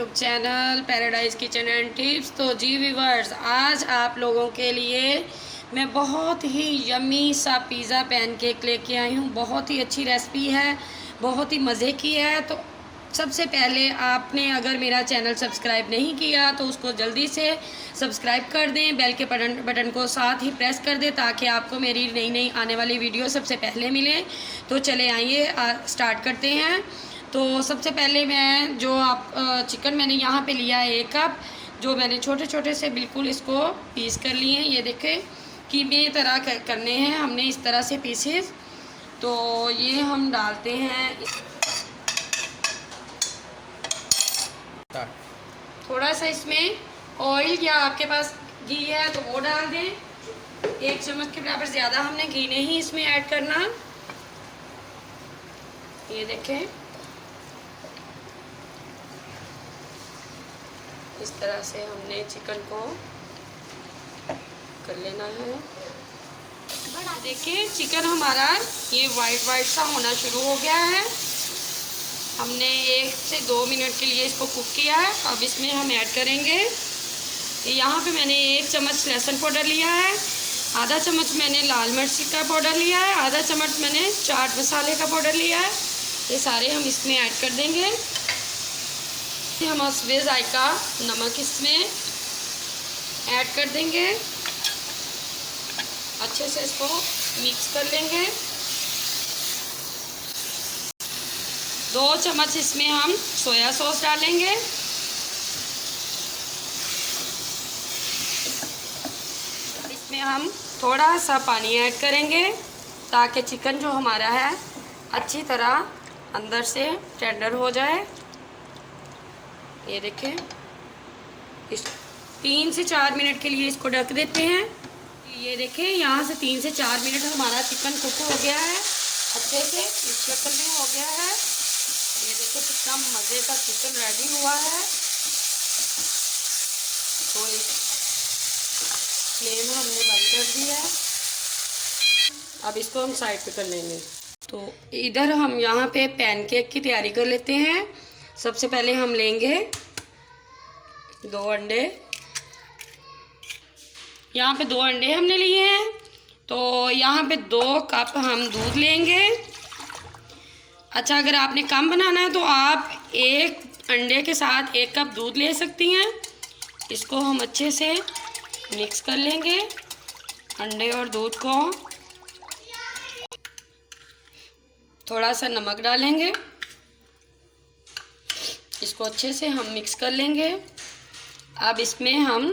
YouTube channel paradise kitchen and tips. तो जी viewers, आज आप लोगों के लिए मैं बहुत ही यम्मी सा पिज़्ज़ा पैनकेक लेके आई हूँ। बहुत ही अच्छी रेसिपी है, बहुत ही मज़े की है। तो सबसे पहले आपने अगर मेरा चैनल सब्सक्राइब नहीं किया तो उसको जल्दी से सब्सक्राइब कर दें, बेल के बटन को साथ ही प्रेस कर दें ताकि आपको मेरी नई नई आने वाली वीडियो सबसे पहले मिले। तो चले आइए स्टार्ट करते हैं। तो सबसे पहले मैं जो चिकन मैंने यहाँ पे लिया है 1 कप, जो मैंने छोटे छोटे से बिल्कुल इसको पीस कर लिए हैं। ये देखें कीमे तरह करने हैं हमने, इस तरह से पीसेस। तो ये हम डालते हैं, थोड़ा सा इसमें ऑयल या आपके पास घी है तो वो डाल दें। 1 चम्मच के बराबर, ज़्यादा हमने घी नहीं इसमें ऐड करना। ये देखें इस तरह से हमने चिकन को कर लेना है। देखिए चिकन हमारा ये वाइट सा होना शुरू हो गया है। हमने 1 से 2 मिनट के लिए इसको कुक किया है। अब इसमें हम ऐड करेंगे, यहाँ पे मैंने 1 चम्मच लहसुन पाउडर लिया है, आधा चम्मच मैंने लाल मिर्च का पाउडर लिया है, आधा चम्मच मैंने चाट मसाले का पाउडर लिया है। ये सारे हम इसमें ऐड कर देंगे। हम हस्बे जायका नमक इसमें ऐड कर देंगे। अच्छे से इसको मिक्स कर लेंगे। 2 चम्मच इसमें हम सोया सॉस डालेंगे। इसमें हम थोड़ा सा पानी ऐड करेंगे ताकि चिकन जो हमारा है अच्छी तरह अंदर से टेंडर हो जाए। ये देखें, इस 3 से 4 मिनट के लिए इसको ढक देते हैं। ये देखें यहाँ से 3 से 4 मिनट हमारा चिकन कुक हो गया है, अच्छे से इस शक्ल में हो गया है। ये देखो कितना मज़े का चिकन रेडी हुआ है। तो फ्लेम हमने बंद कर दी है। अब इसको हम साइड पे कर लेंगे। तो इधर हम यहाँ पे पैनकेक की तैयारी कर लेते हैं। सबसे पहले हम लेंगे 2 अंडे। यहाँ पे 2 अंडे हमने लिए हैं। तो यहाँ पे 2 कप हम दूध लेंगे। अच्छा, अगर आपने कम बनाना है तो आप 1 अंडे के साथ 1 कप दूध ले सकती हैं। इसको हम अच्छे से मिक्स कर लेंगे, अंडे और दूध को। थोड़ा सा नमक डालेंगे, इसको अच्छे से हम मिक्स कर लेंगे। अब इसमें हम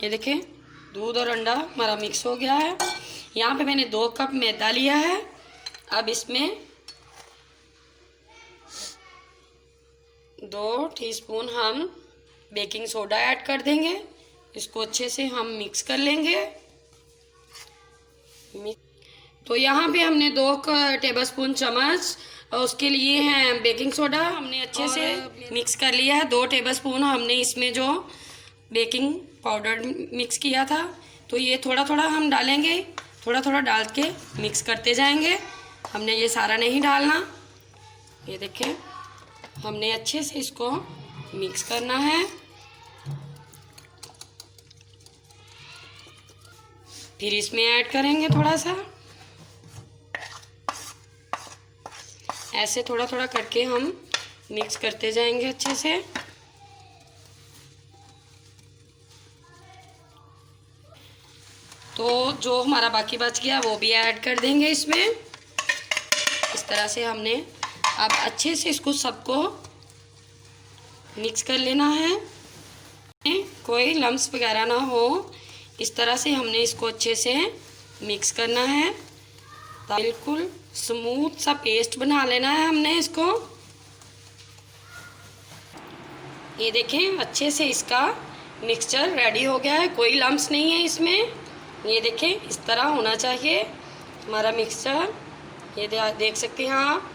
ये देखें दूध और अंडा हमारा मिक्स हो गया है। यहाँ पे मैंने 2 कप मैदा लिया है। अब इसमें 2 टीस्पून हम बेकिंग सोडा ऐड कर देंगे। इसको अच्छे से हम मिक्स कर लेंगे। तो यहाँ पे हमने 2 टेबलस्पून चम्मच उसके लिए हैं बेकिंग सोडा, हमने अच्छे से मिक्स कर लिया है। 2 टेबलस्पून हमने इसमें जो बेकिंग पाउडर मिक्स किया था, तो ये थोड़ा थोड़ा हम डालेंगे, थोड़ा थोड़ा डाल के मिक्स करते जाएंगे। हमने ये सारा नहीं डालना। ये देखें हमने अच्छे से इसको मिक्स करना है। फिर इसमें ऐड करेंगे थोड़ा सा, ऐसे थोड़ा थोड़ा करके हम मिक्स करते जाएंगे अच्छे से। तो जो हमारा बाकी बच गया वो भी ऐड कर देंगे इसमें। इस तरह से हमने अब अच्छे से इसको सबको मिक्स कर लेना है, कोई लम्स वगैरह ना हो। इस तरह से हमने इसको अच्छे से मिक्स करना है, बिल्कुल स्मूथ सा पेस्ट बना लेना है हमने इसको। ये देखें अच्छे से इसका मिक्सचर रेडी हो गया है, कोई लम्स नहीं है इसमें। ये देखें इस तरह होना चाहिए हमारा मिक्सचर। ये देख सकते हैं आप।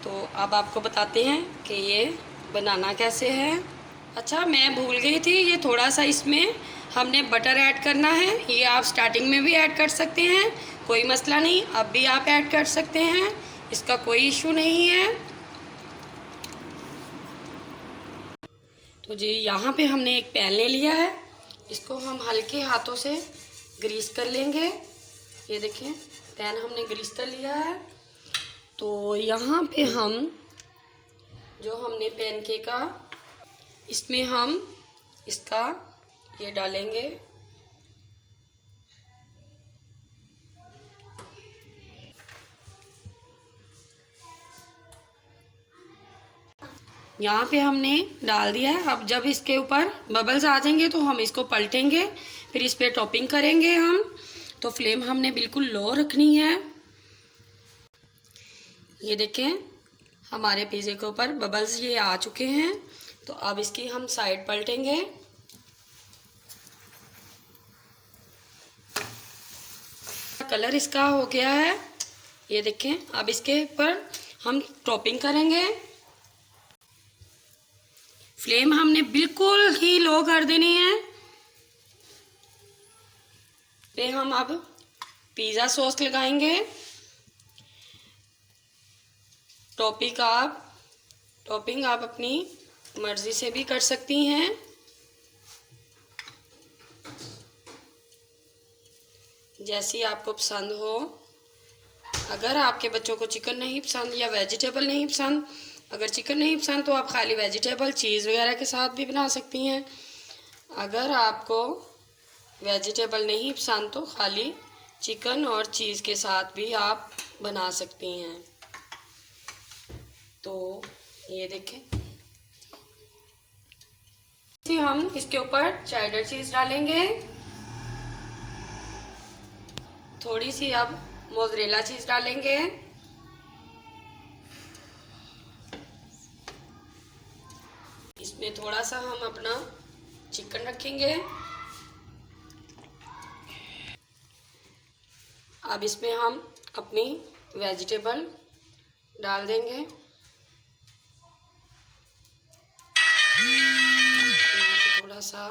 तो अब आपको बताते हैं कि ये बनाना कैसे है। अच्छा, मैं भूल गई थी, ये थोड़ा सा इसमें हमने बटर ऐड करना है। ये आप स्टार्टिंग में भी ऐड कर सकते हैं, कोई मसला नहीं। अब भी आप ऐड कर सकते हैं, इसका कोई इशू नहीं है। तो जी यहाँ पे हमने एक पैन ले लिया है, इसको हम हल्के हाथों से ग्रीस कर लेंगे। ये देखें पैन हमने ग्रीस कर लिया है। तो यहाँ पे हम जो हमने पैनकेक का, इसमें हम इसका ये डालेंगे। यहाँ पे हमने डाल दिया है। अब जब इसके ऊपर बबल्स आ जाएंगे तो हम इसको पलटेंगे, फिर इस पे टॉपिंग करेंगे हम। तो फ्लेम हमने बिल्कुल लो रखनी है। ये देखें हमारे पिज़्ज़े के ऊपर बबल्स ये आ चुके हैं। तो अब इसकी हम साइड पलटेंगे। कलर इसका हो गया है, ये देखें। अब इसके ऊपर हम टॉपिंग करेंगे। फ्लेम हमने बिल्कुल ही लो कर देनी है। पे हम अब पिज़्ज़ा सॉस लगाएंगे। टॉपिंग आप अपनी मर्ज़ी से भी कर सकती हैं। जैसी आपको पसंद हो। अगर आपके बच्चों को चिकन नहीं पसंद या वेजिटेबल नहीं पसंद, अगर चिकन नहीं पसंद तो आप खाली वेजिटेबल चीज़ वगैरह के साथ भी बना सकती हैं। अगर आपको वेजिटेबल नहीं पसंद तो खाली चिकन और चीज़ के साथ भी आप बना सकती हैं। तो ये देखें, हम इसके ऊपर चेडर चीज़ डालेंगे। थोड़ी सी अब मोज़रेला चीज़ डालेंगे। इसमें थोड़ा सा हम अपना चिकन रखेंगे। अब इसमें हम अपनी वेजिटेबल डाल देंगे। थोड़ा सा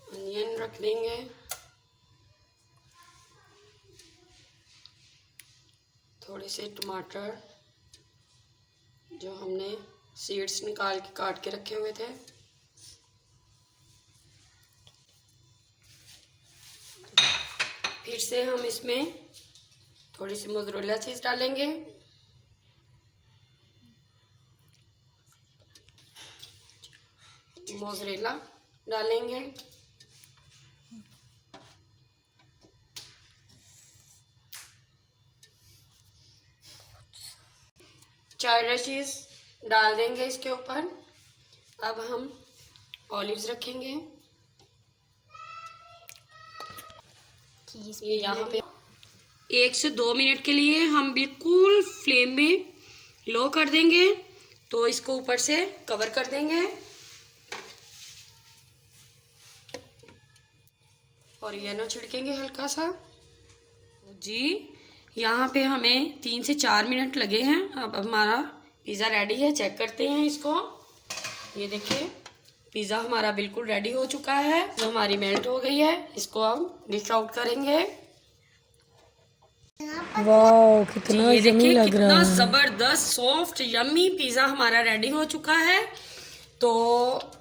अनियन रख देंगे। थोड़े से टमाटर जो हमने सीड्स निकाल के काट के रखे हुए थे। फिर से हम इसमें थोड़ी सी मोज़रेला चीज़ डालेंगे। मोज़रेला डालेंगे। चेडर चीज़ डाल देंगे इसके ऊपर। अब हम ऑलिव्स रखेंगे। ये यहाँ पे 1 से 2 मिनट के लिए हम बिल्कुल फ्लेम में लो कर देंगे। तो इसको ऊपर से कवर कर देंगे और येलो छिड़केंगे हल्का सा। जी यहाँ पे हमें 3 से 4 मिनट लगे हैं। अब हमारा पिज़्ज़ा रेडी है। चेक करते हैं इसको। ये देखिए पिज़्ज़ा हमारा बिल्कुल रेडी हो चुका है। जो हमारी मेल्ट हो गई है, इसको हम डिश आउट करेंगे। वाह कितना ये यम्मी देखिए लग रहा कितना है। ज़बरदस्त सॉफ्ट यम्मी पिज़्ज़ा हमारा रेडी हो चुका है। तो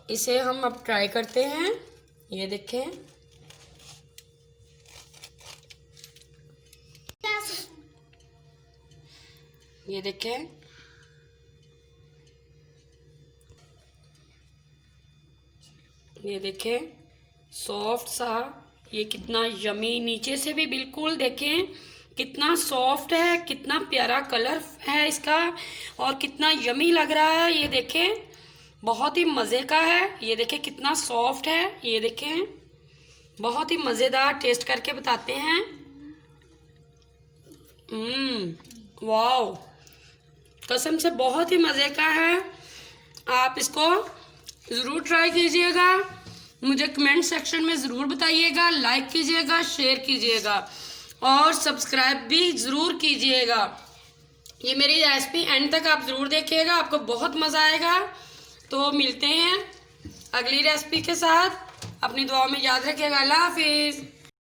इसे हम अब ट्राई करते हैं। ये देखें ये देखें ये देखें सॉफ्ट सा, ये कितना यमी, नीचे से भी बिल्कुल देखें कितना सॉफ्ट है, कितना प्यारा कलर है इसका और कितना यमी लग रहा है। ये देखें बहुत ही मज़े का है। ये देखें कितना सॉफ्ट है। ये देखें बहुत ही मज़ेदार, टेस्ट करके बताते हैं। वाओ कसम से बहुत ही मज़े का है। आप इसको ज़रूर ट्राई कीजिएगा। मुझे कमेंट सेक्शन में ज़रूर बताइएगा, लाइक कीजिएगा, शेयर कीजिएगा और सब्सक्राइब भी ज़रूर कीजिएगा। ये मेरी रेसिपी एंड तक आप ज़रूर देखिएगा, आपको बहुत मज़ा आएगा। तो मिलते हैं अगली रेसिपी के साथ। अपनी दुआओं में याद रखिएगा। अल्लाह हाफिज़।